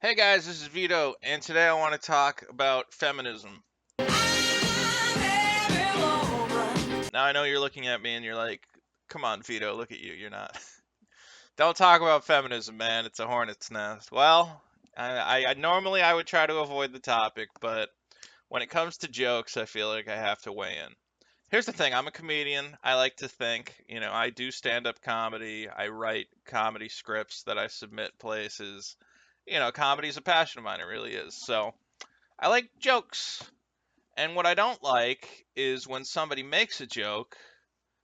Hey guys, this is Vito, and today I want to talk about feminism. Now I know you're looking at me and you're like, come on, Vito, look at you, you're not. Don't talk about feminism, man, it's a hornet's nest. Well, I normally I would try to avoid the topic, but when it comes to jokes, I feel like I have to weigh in. Here's the thing, I'm a comedian. I like to think, I do stand-up comedy. I write comedy scripts that I submit places. Comedy's a passion of mine, it really is. So, I like jokes. And what I don't like is when somebody makes a joke,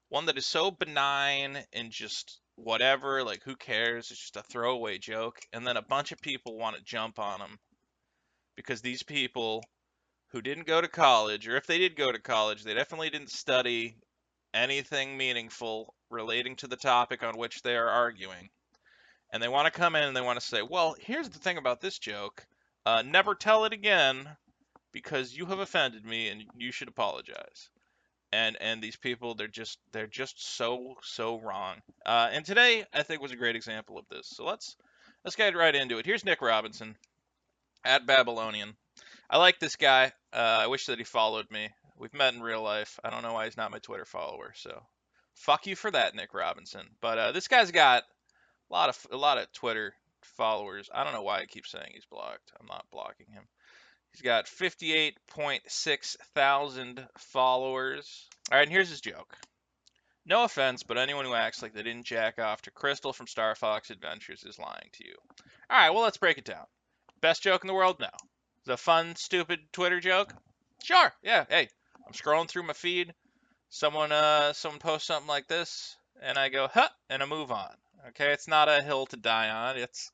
one that is so benign and just whatever, like who cares, it's just a throwaway joke, and then a bunch of people want to jump on them because these people who didn't go to college, or if they did go to college, they definitely didn't study anything meaningful relating to the topic on which they are arguing. And they want to come in and they want to say, well, here's the thing about this joke. Never tell it again because you have offended me and you should apologize. And these people, they're just so wrong. And today I think was a great example of this. So let's get right into it. Here's Nick Robinson at Babylonian. I like this guy. I wish that he followed me. We've met in real life. I don't know why he's not my Twitter follower. So fuck you for that, Nick Robinson. But this guy's got a lot of Twitter followers. I don't know why I keep saying he's blocked. I'm not blocking him. He's got 58.6 thousand followers. All right, and here's his joke. No offense, but anyone who acts like they didn't jack off to Crystal from Star Fox Adventures is lying to you. All right, well, let's break it down. Best joke in the world? No. Is it a fun, stupid Twitter joke? Sure. Yeah. Hey, I'm scrolling through my feed. Someone posts something like this, and I go, huh, and I move on. Okay, it's not a hill to die on. It's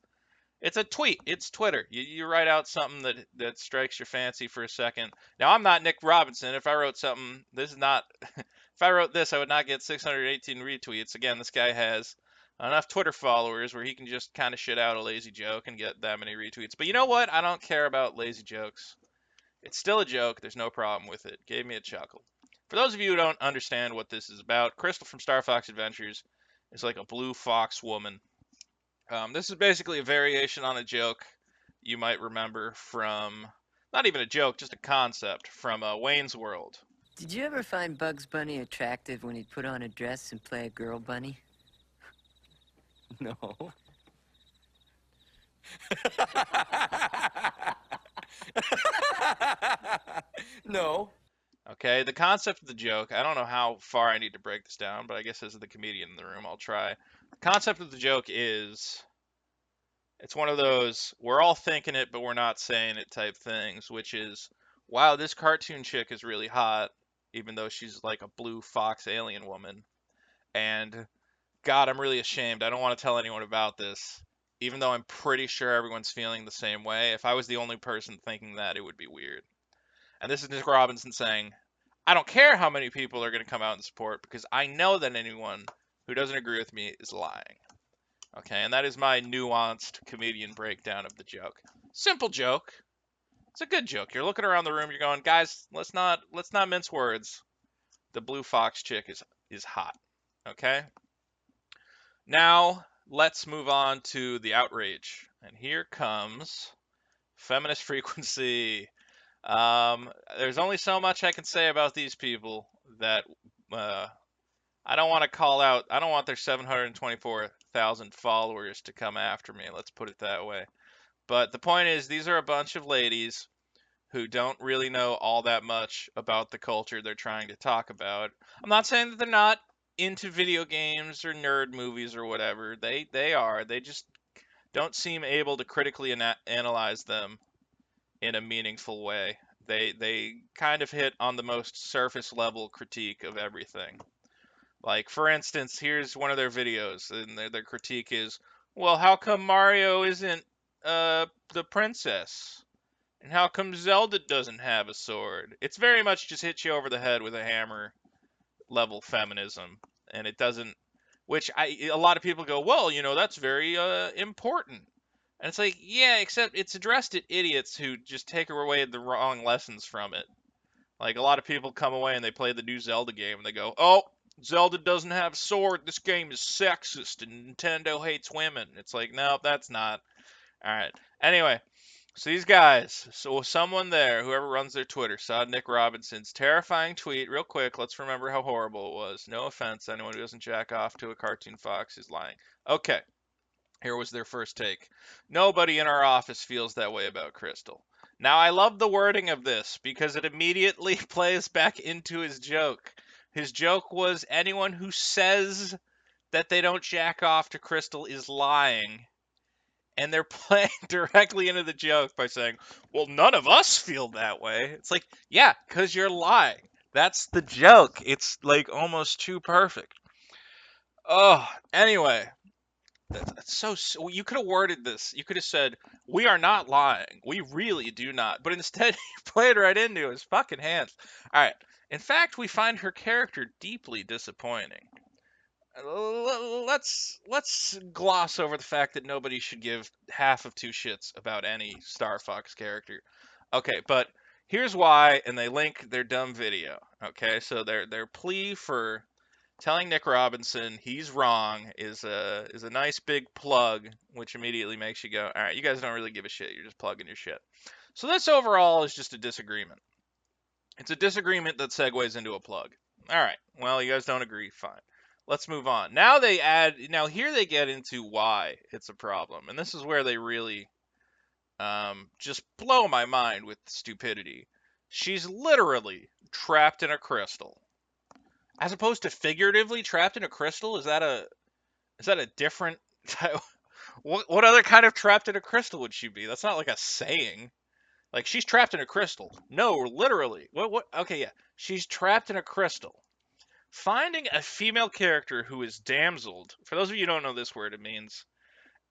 a tweet. It's Twitter. You write out something that strikes your fancy for a second. Now, I'm not Nick Robinson. If I wrote something, this is not. If I wrote this, I would not get 618 retweets. Again, this guy has enough Twitter followers where he can just kind of shit out a lazy joke and get that many retweets. But you know what? I don't care about lazy jokes. It's still a joke. There's no problem with it. Gave me a chuckle. For those of you who don't understand what this is about, Crystal from Star Fox Adventures is like a blue fox woman. This is basically a variation on a joke you might remember from, not even a joke, just a concept from Wayne's World. Did you ever find Bugs Bunny attractive when he'd put on a dress and play a girl bunny? No. No. Okay, the concept of the joke, I don't know how far I need to break this down, but I guess as the comedian in the room, I'll try. The concept of the joke is it's one of those we're all thinking it, but we're not saying it type things, which is, wow, this cartoon chick is really hot, even though she's like a blue fox alien woman. And God, I'm really ashamed. I don't want to tell anyone about this, even though I'm pretty sure everyone's feeling the same way. If I was the only person thinking that, it would be weird. And this is Nick Robinson saying, I don't care how many people are going to come out and support because I know that anyone who doesn't agree with me is lying. Okay, and that is my nuanced comedian breakdown of the joke. Simple joke. It's a good joke. You're looking around the room, you're going, guys, let's not mince words. The blue fox chick is hot. Okay? Now, let's move on to the outrage. And here comes Feminist Frequency. There's only so much I can say about these people that uh, I don't want to call out. I don't want their 724,000 followers to come after me. Let's put it that way. But the point is, these are a bunch of ladies who don't really know all that much about the culture they're trying to talk about. I'm not saying that they're not into video games or nerd movies or whatever. They are. They just don't seem able to critically analyze them in a meaningful way. They kind of hit on the most surface level critique of everything. Like, for instance, here's one of their videos, and their critique is, well, how come Mario isn't the princess? And how come Zelda doesn't have a sword? It's very much just hit you over the head with a hammer level feminism, and it doesn't. Which a lot of people go, well, that's very important. And it's like, yeah, except it's addressed at idiots who just take away the wrong lessons from it. Like, a lot of people come away and they play the new Zelda game and they go, oh, Zelda doesn't have a sword. This game is sexist and Nintendo hates women. It's like, no, that's not. All right. Anyway, so these guys, so someone there, whoever runs their Twitter, saw Nick Robinson's terrifying tweet. Real quick, let's remember how horrible it was. No offense, anyone who doesn't jack off to a cartoon fox is lying. Okay, here was their first take. Nobody in our office feels that way about Crystal. Now, I love the wording of this because it immediately plays back into his joke. His joke was anyone who says that they don't jack off to Crystal is lying. And they're playing directly into the joke by saying, well, none of us feel that way. It's like, yeah, because you're lying. That's the joke. It's like almost too perfect. Oh, anyway, that's so. You could have worded this. You could have said, we are not lying. We really do not. But instead, you played right into his fucking hands. All right. In fact, we find her character deeply disappointing. Let's gloss over the fact that nobody should give half of two shits about any Star Fox character. Okay, but here's why, and they link their dumb video. Okay, so their plea for telling Nick Robinson he's wrong is a nice big plug, which immediately makes you go, all right, you guys don't really give a shit. You're just plugging your shit. So this overall is just a disagreement. It's a disagreement that segues into a plug. All right. Well, you guys don't agree. Fine. Let's move on. Now here they get into why it's a problem. And this is where they really just blow my mind with stupidity. She's literally trapped in a crystal. As opposed to figuratively trapped in a crystal? Is that a different what other kind of trapped in a crystal would she be? That's not like a saying. Like she's trapped in a crystal. No, literally. What okay, yeah. She's trapped in a crystal. Finding a female character who is damseled. For those of you who don't know this word, it means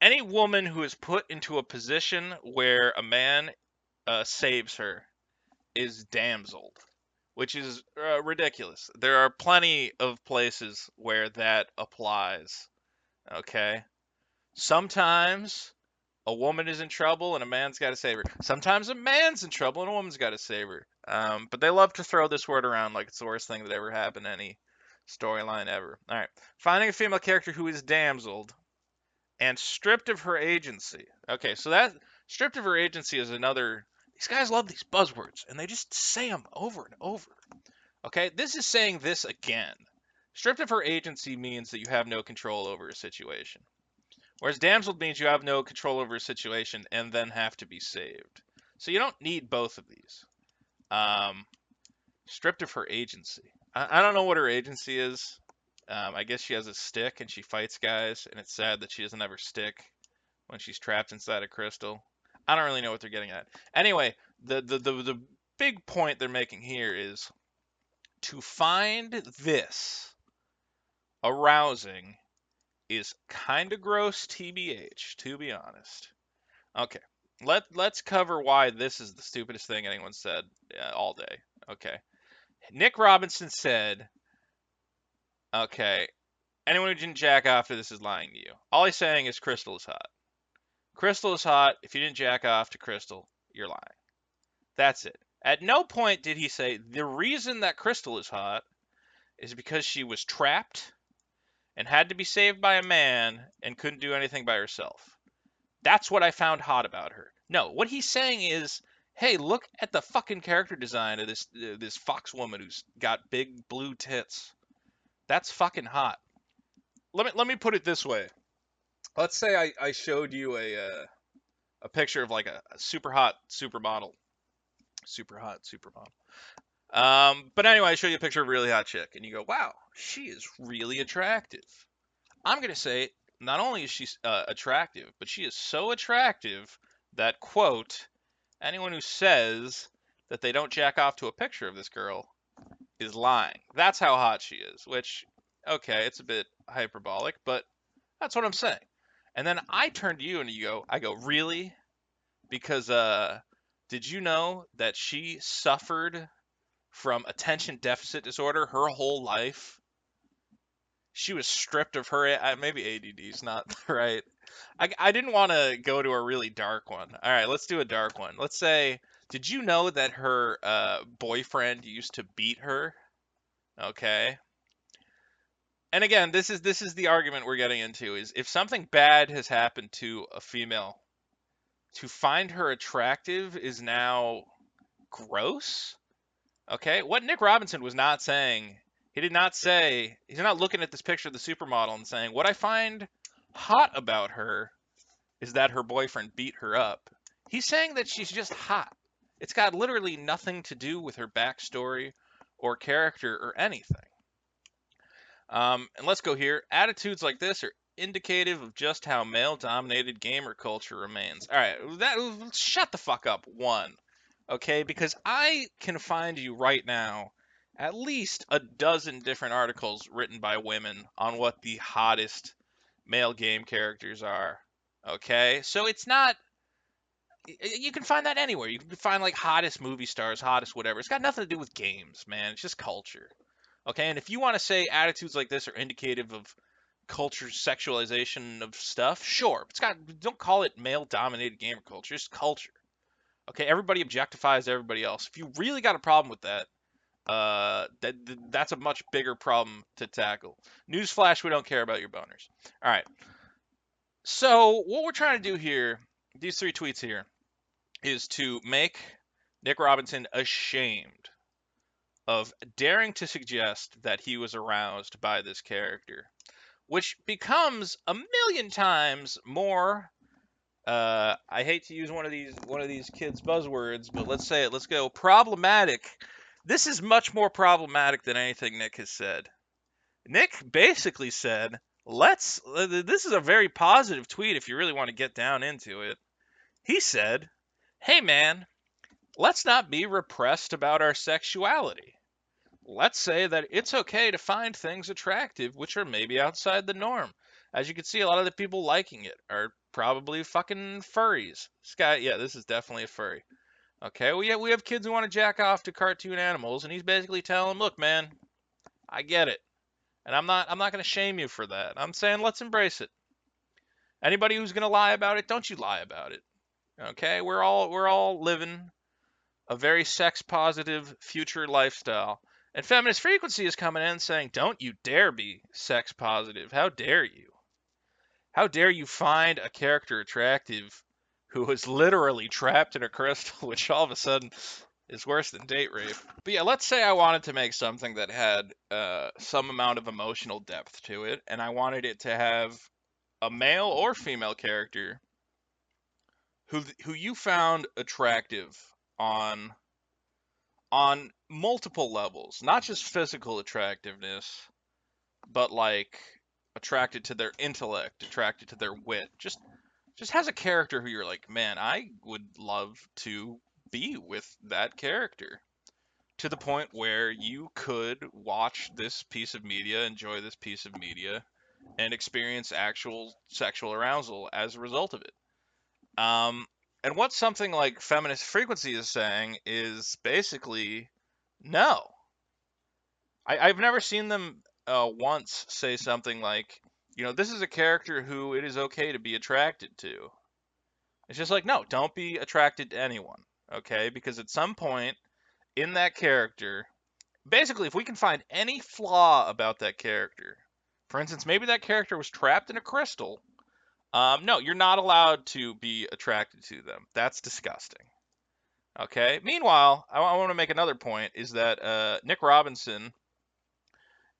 any woman who is put into a position where a man saves her is damseled, which is ridiculous. There are plenty of places where that applies. Okay? Sometimes a woman is in trouble and a man's got to save her. Sometimes a man's in trouble and a woman's got to save her. But they love to throw this word around like it's the worst thing that ever happened to any storyline ever. All right. Finding a female character who is damseled and stripped of her agency. Okay, so that stripped of her agency is another. These guys love these buzzwords and they just say them over and over. Okay, this is saying this again. Stripped of her agency means that you have no control over a situation. Whereas damseled means you have no control over a situation and then have to be saved. So you don't need both of these. Um, stripped of her agency. I don't know what her agency is. I guess she has a stick and she fights guys, and it's sad that she doesn't have her stick when she's trapped inside a crystal. I don't really know what they're getting at. Anyway, the big point they're making here is to find this arousing is kind of gross TBH, to be honest. Okay. Let's cover why this is the stupidest thing anyone said all day. Okay. Nick Robinson said, okay, anyone who didn't jack off to this is lying to you. All he's saying is Crystal is hot. Crystal is hot. If you didn't jack off to Crystal, you're lying. That's it. At no point did he say the reason that Crystal is hot is because she was trapped and had to be saved by a man and couldn't do anything by herself. That's what I found hot about her. No, what he's saying is, hey, look at the fucking character design of this fox woman who's got big blue tits. That's fucking hot. Let me put it this way. Let's say I showed you a picture of like a super hot supermodel. Super hot supermodel. But anyway, I show you a picture of a really hot chick, and you go, wow, she is really attractive. I'm going to say not only is she attractive, but she is so attractive that, quote, anyone who says that they don't jack off to a picture of this girl is lying. That's how hot she is, which, okay, it's a bit hyperbolic, but that's what I'm saying. And then I turn to you and I go, really? Because, did you know that she suffered from attention deficit disorder her whole life? She was stripped of her maybe ADD is not right. I didn't want to go to a really dark one. All right, let's do a dark one. Let's say, did you know that her boyfriend used to beat her? Okay. And again, this is the argument we're getting into is if something bad has happened to a female, to find her attractive is now gross. Okay, what Nick Robinson was not saying, he did not say, he's not looking at this picture of the supermodel and saying, what I find hot about her is that her boyfriend beat her up. He's saying that she's just hot. It's got literally nothing to do with her backstory or character or anything. And let's go here. Attitudes like this are indicative of just how male-dominated gamer culture remains. All right, shut the fuck up. One, okay? Because I can find you right now at least a dozen different articles written by women on what the hottest male game characters are. Okay, so it's not. You can find that anywhere. You can find like hottest movie stars, hottest whatever. It's got nothing to do with games, man. It's just culture. Okay, and if you want to say attitudes like this are indicative of culture's sexualization of stuff, sure. It's got, don't call it male-dominated gamer culture. It's culture. Okay, everybody objectifies everybody else. If you really got a problem with that, that's a much bigger problem to tackle. Newsflash: we don't care about your boners. All right. So what we're trying to do here, these three tweets here, is to make Nick Robinson ashamed of daring to suggest that he was aroused by this character, which becomes a million times more. I hate to use one of these kids' buzzwords, but let's say it. Let's go problematic. This is much more problematic than anything Nick has said. Nick basically said, "Let's." This is a very positive tweet if you really want to get down into it. He said, "Hey man, let's not be repressed about our sexuality. Let's say that it's okay to find things attractive which are maybe outside the norm. As you can see, a lot of the people liking it are probably fucking furries. This guy, yeah, this is definitely a furry. Okay, we have kids who want to jack off to cartoon animals, and he's basically telling them, look, man, I get it, and I'm not gonna shame you for that. I'm saying let's embrace it. Anybody who's gonna lie about it, don't you lie about it. Okay, we're all living a very sex positive future lifestyle. And Feminist Frequency is coming in saying, don't you dare be sex positive. How dare you? How dare you find a character attractive who is literally trapped in a crystal, which all of a sudden is worse than date rape. But yeah, let's say I wanted to make something that had some amount of emotional depth to it, and I wanted it to have a male or female character who you found attractive on multiple levels, not just physical attractiveness, but like attracted to their intellect, attracted to their wit. Just has a character who you're like, man, I would love to be with that character. To the point where you could watch this piece of media, enjoy this piece of media, and experience actual sexual arousal as a result of it. Um, and what something like Feminist Frequency is saying is basically no. I've never seen them once say something like, this is a character who it is okay to be attracted to. It's just like, no, don't be attracted to anyone, okay? Because at some point in that character, basically, if we can find any flaw about that character, for instance, maybe that character was trapped in a crystal, no, you're not allowed to be attracted to them. That's disgusting. Okay. Meanwhile, I want to make another point: is that Nick Robinson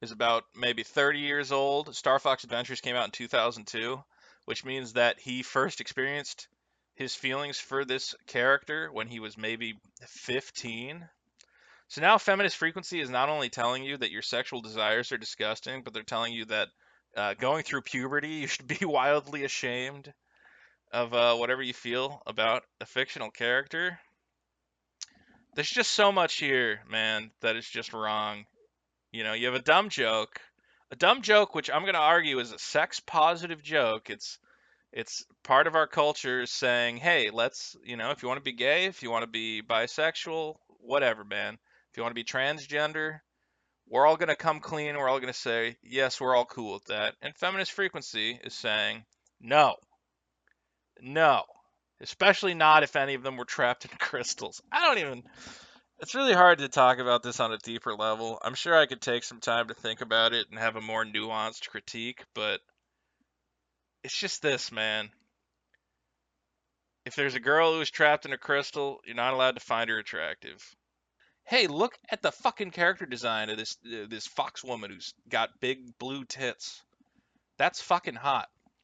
is about maybe 30 years old. Star Fox Adventures came out in 2002, which means that he first experienced his feelings for this character when he was maybe 15. So now Feminist Frequency is not only telling you that your sexual desires are disgusting, but they're telling you that going through puberty, you should be wildly ashamed of whatever you feel about a fictional character. There's just so much here, man, that is just wrong. You have a dumb joke, which I'm going to argue is a sex positive joke. It's part of our culture saying, hey, let's, if you want to be gay, if you want to be bisexual, whatever, man. If you want to be transgender, we're all going to come clean. We're all going to say, yes, we're all cool with that. And Feminist Frequency is saying, no, no, especially not if any of them were trapped in crystals. It's really hard to talk about this on a deeper level. I'm sure I could take some time to think about it and have a more nuanced critique, but it's just this, man. If there's a girl who's trapped in a crystal, you're not allowed to find her attractive. Hey, look at the fucking character design of this fox woman who's got big blue tits. That's fucking hot.